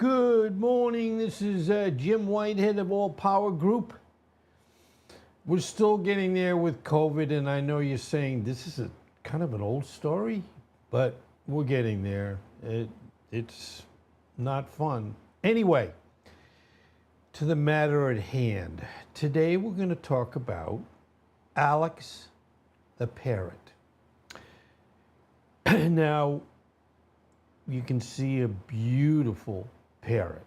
Good morning. This is Jim Whitehead of All Power Group. We're still getting there with COVID, and I know you're saying this is a kind of an old story, but we're getting there. It's not fun. Anyway, to the matter at hand. Today we're going to talk about Alex the parrot. Now, you can see a beautiful parrot,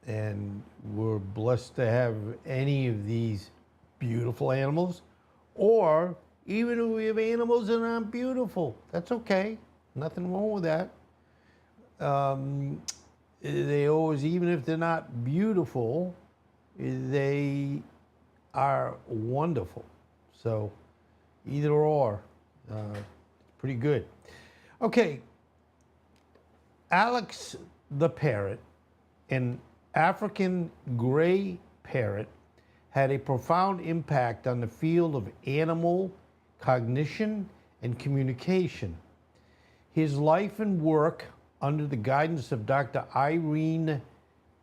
and we're blessed to have any of these beautiful animals, or even if we have animals that aren't beautiful, that's okay. Nothing wrong with that. They always, even if they're not beautiful, they are wonderful. So either or, pretty good. Okay, Alex the parrot, an African gray parrot, had a profound impact on the field of animal cognition and communication. His life and work under the guidance of Dr. Irene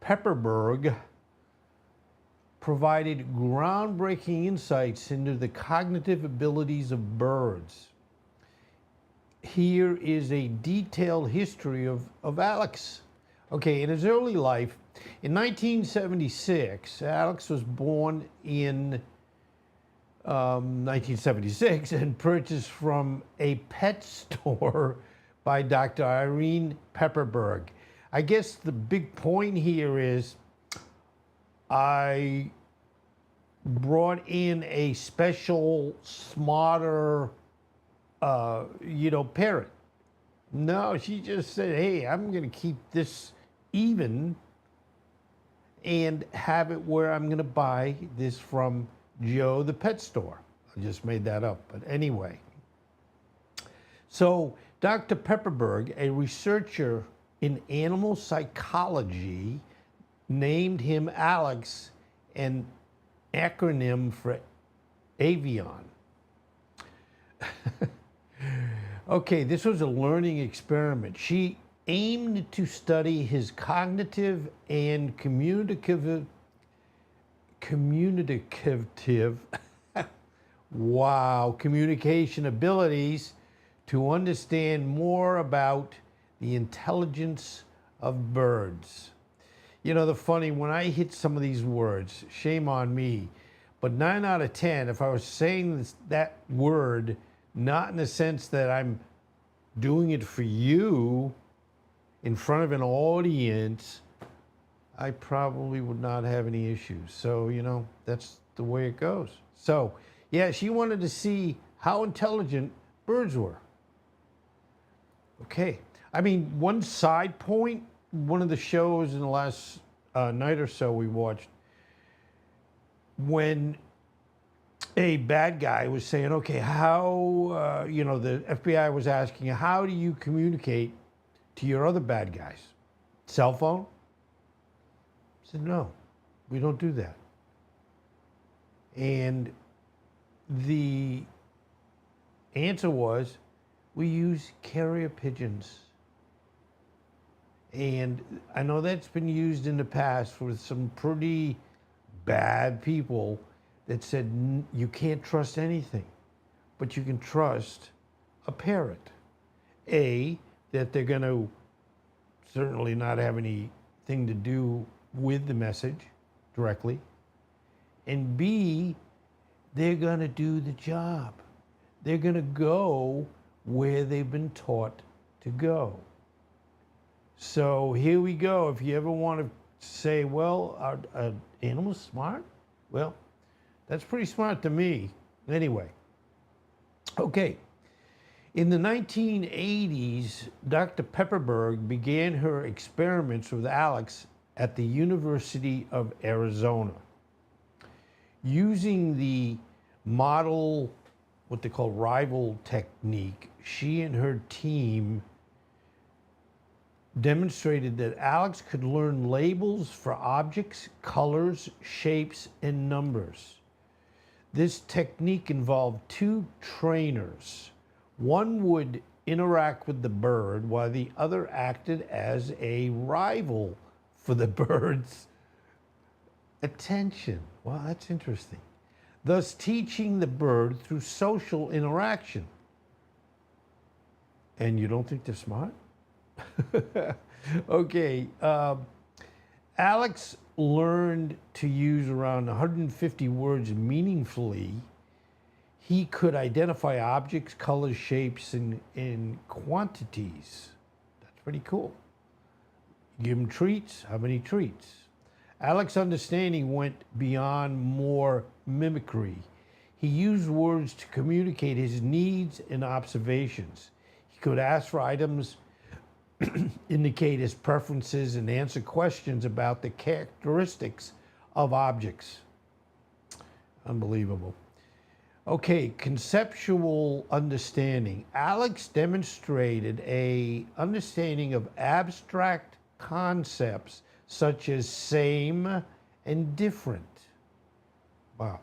Pepperberg provided groundbreaking insights into the cognitive abilities of birds. Here is a detailed history of Alex. Okay, in his early life, in 1976, Alex was born in 1976 and purchased from a pet store by Dr. Irene Pepperberg. I guess the big point here is I brought in a special, smarter, parrot. No, she just said, hey, I'm going to keep this even and have it where I'm going to buy this from Joe the pet store. I just made that up, but anyway. So Dr. Pepperberg, a researcher in animal psychology, named him Alex, an acronym for avian. Okay, this was a learning experiment. She aimed to study his cognitive and communicative communication abilities to understand more about the intelligence of birds. You know, the funny, when I hit some of these words, shame on me, but 9 out of 10, if I was saying that word, not in the sense that I'm doing it for you in front of an audience, I probably would not have any issues. So, that's the way it goes. So, yeah, she wanted to see how intelligent birds were. Okay. I mean, one side point, one of the shows in the last night or so we watched, when a bad guy was saying, okay, how, the FBI was asking, how do you communicate to your other bad guys? Cell phone? I said, no, we don't do that. And the answer was, we use carrier pigeons. And I know that's been used in the past for some pretty bad people that said you can't trust anything, but you can trust a parrot. A, that they're going to certainly not have anything to do with the message directly, and B, they're going to do the job. They're going to go where they've been taught to go. So here we go. If you ever want to say, well, are animals smart? Well, that's pretty smart to me. Anyway, okay. In the 1980s, Dr. Pepperberg began her experiments with Alex at the University of Arizona. Using the model, what they call rival technique, she and her team demonstrated that Alex could learn labels for objects, colors, shapes, and numbers. This technique involved 2 trainers. One would interact with the bird while the other acted as a rival for the bird's attention. Wow, that's interesting. Thus teaching the bird through social interaction. And you don't think they're smart? Okay. Alex learned to use around 150 words meaningfully. He could identify objects, colors, shapes, and quantities. That's pretty cool. Give him treats. How many treats? Alex's understanding went beyond more mimicry. He used words to communicate his needs and observations. He could ask for items, indicate his preferences, and answer questions about the characteristics of objects. Unbelievable. Okay, conceptual understanding. Alex demonstrated a understanding of abstract concepts such as same and different. Wow.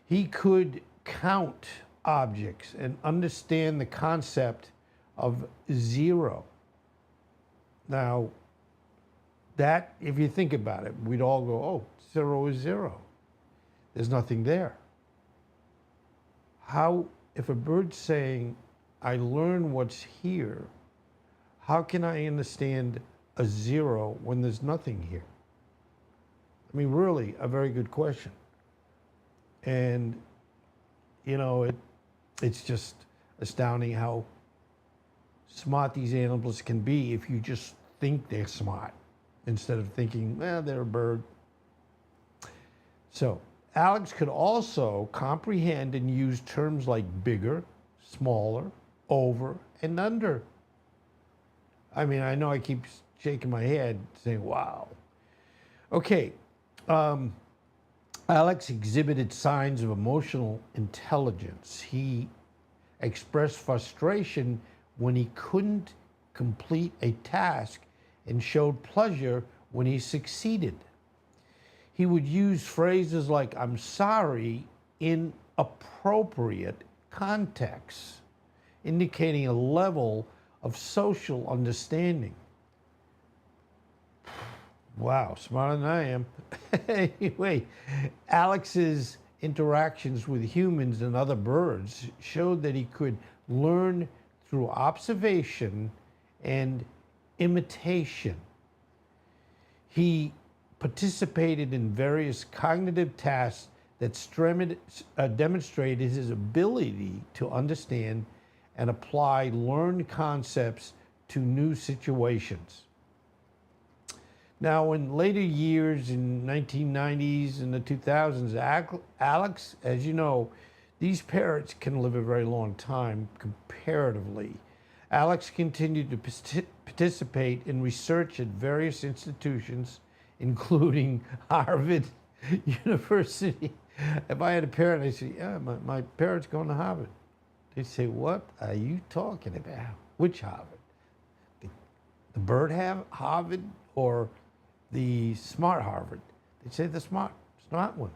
He could count objects and understand the concept of zero. Now, that, if you think about it, we'd all go, oh, zero is zero. There's nothing there. How, if a bird's saying, I learn what's here, how can I understand a zero when there's nothing here? I mean, really, a very good question. And, you know, it's just astounding how smart these animals can be if you just think they're smart instead of thinking, well, they're a bird. So, Alex could also comprehend and use terms like bigger, smaller, over, and under. I mean, I know I keep shaking my head saying, wow. Okay. Alex exhibited signs of emotional intelligence. He expressed frustration when he couldn't complete a task and showed pleasure when he succeeded. He would use phrases like, I'm sorry, in appropriate contexts, indicating a level of social understanding. Wow, smarter than I am. Anyway, Alex's interactions with humans and other birds showed that he could learn through observation and imitation. He participated in various cognitive tasks that demonstrated his ability to understand and apply learned concepts to new situations. Now, in later years, in 1990s and the 2000s, Alex, as you know, these parrots can live a very long time comparatively. Alex continued to participate in research at various institutions, including Harvard University. If I had a parrot, I'd say, yeah, my parrot's going to Harvard. They'd say, what are you talking about? Which Harvard? The bird Harvard or the smart Harvard? They'd say the smart one.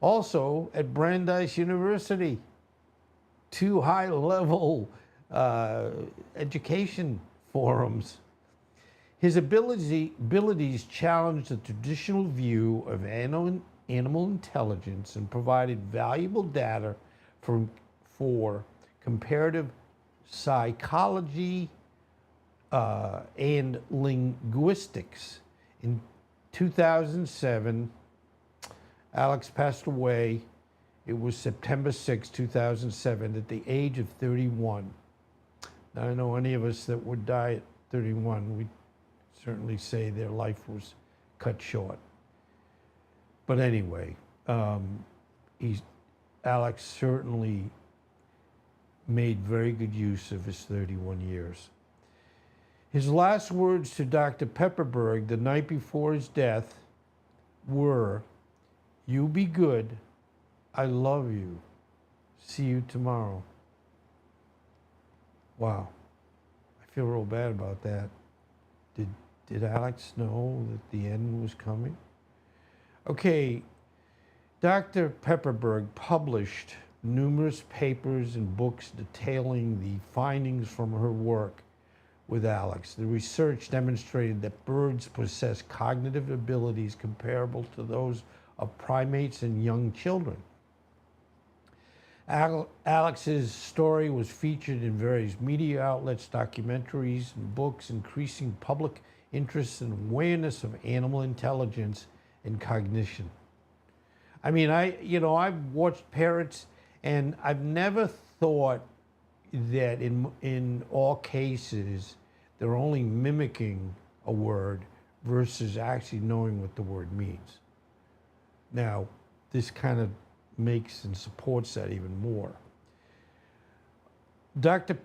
Also at Brandeis University, 2 high-level education forums. His abilities challenged the traditional view of animal intelligence and provided valuable data for comparative psychology and linguistics. In 2007, Alex passed away. It was September 6, 2007, at the age of 31. Now, I know any of us that would die at 31, we'd certainly say their life was cut short. But anyway, Alex certainly made very good use of his 31 years. His last words to Dr. Pepperberg the night before his death were, "You be good. I love you. See you tomorrow." Wow. I feel real bad about that. Did Alex know that the end was coming? Okay, Dr. Pepperberg published numerous papers and books detailing the findings from her work, with Alex. The research demonstrated that birds possess cognitive abilities comparable to those of primates and young children. Alex's story was featured in various media outlets, documentaries, and books, increasing public interest and awareness of animal intelligence and cognition. I mean, I've watched parrots, and I've never thought that in all cases they're only mimicking a word versus actually knowing what the word means. Now, this kind of makes and supports that even more. Dr.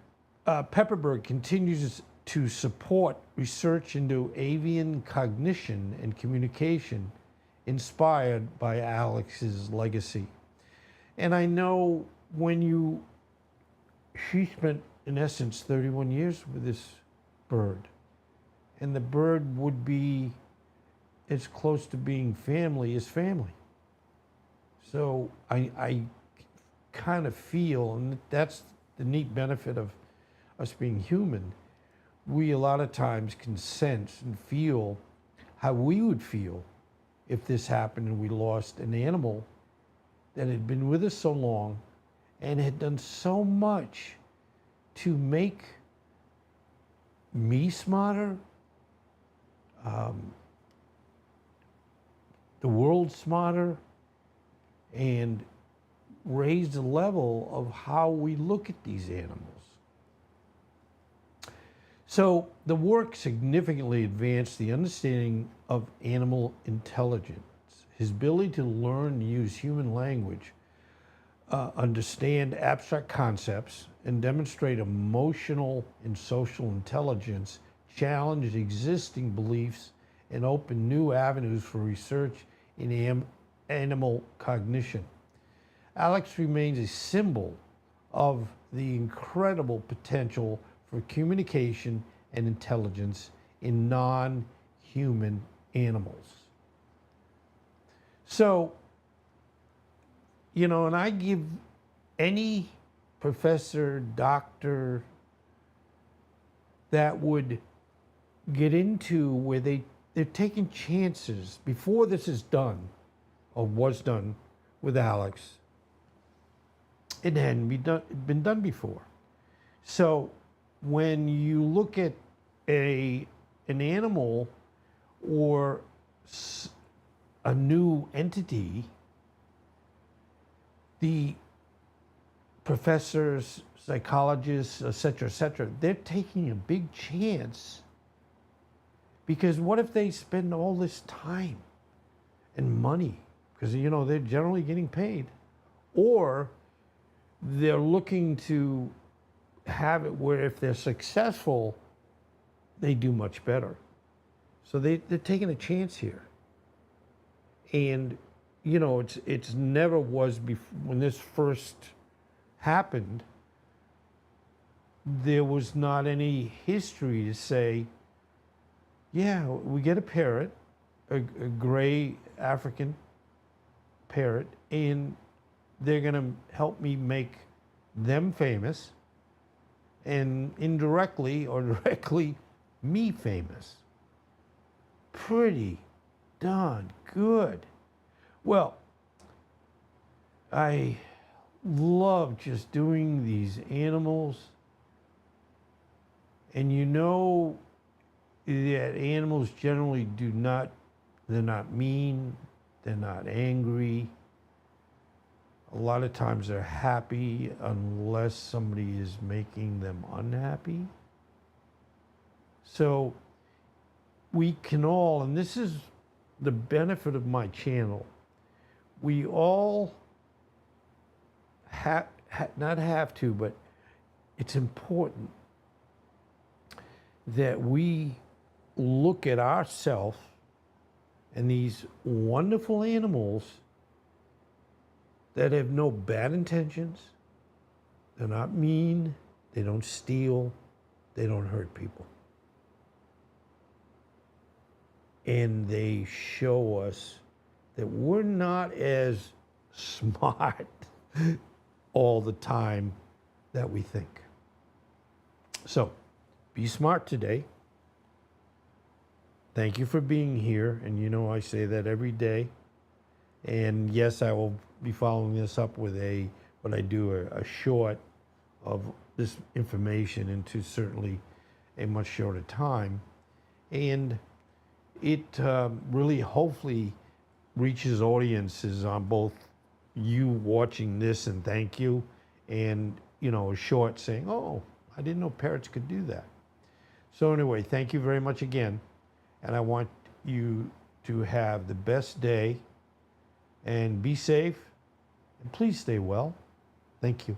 Pepperberg continues to support research into avian cognition and communication inspired by Alex's legacy. And I know she spent, in essence, 31 years with this bird. And the bird would be as close to being family as family. So I kind of feel, and that's the neat benefit of us being human, we a lot of times can sense and feel how we would feel if this happened and we lost an animal that had been with us so long and had done so much to make me smarter, the world smarter, and raise the level of how we look at these animals. So the work significantly advanced the understanding of animal intelligence, his ability to learn and use human language, understand abstract concepts, and demonstrate emotional and social intelligence, challenged existing beliefs, and opened new avenues for research in animal cognition. Alex remains a symbol of the incredible potential for communication and intelligence in non-human animals. So, and I give any professor, doctor that would get into where they're taking chances before this is done, or was done with Alex. It hadn't been done before. So when you look at an animal or a new entity, the professors, psychologists, et cetera, they're taking a big chance, because what if they spend all this time and money, because they're generally getting paid, or they're looking to have it where if they're successful, they do much better. So they're taking a chance here. And it's never was before. When this first happened, there was not any history to say, yeah, we get a parrot, a gray African parrot, and they're going to help me make them famous, and indirectly or directly me famous. Pretty darn good. Well, I love just doing these animals, and that animals generally they're not mean, they're not angry. A lot of times they're happy unless somebody is making them unhappy. So we can all, and this is the benefit of my channel, we all not have to, but it's important that we look at ourselves and these wonderful animals that have no bad intentions. They're not mean, they don't steal, they don't hurt people. And they show us that we're not as smart all the time that we think. So, Be smart today. Thank you for being here. And you know, I say that every day. And yes, I will be following this up with what I do, a short of this information into certainly a much shorter time. And it really hopefully reaches audiences on both you watching this and thank you, and you know, a short saying, oh, I didn't know parrots could do that. So anyway, thank you very much again, and I want you to have the best day and be safe, and please stay well. Thank you.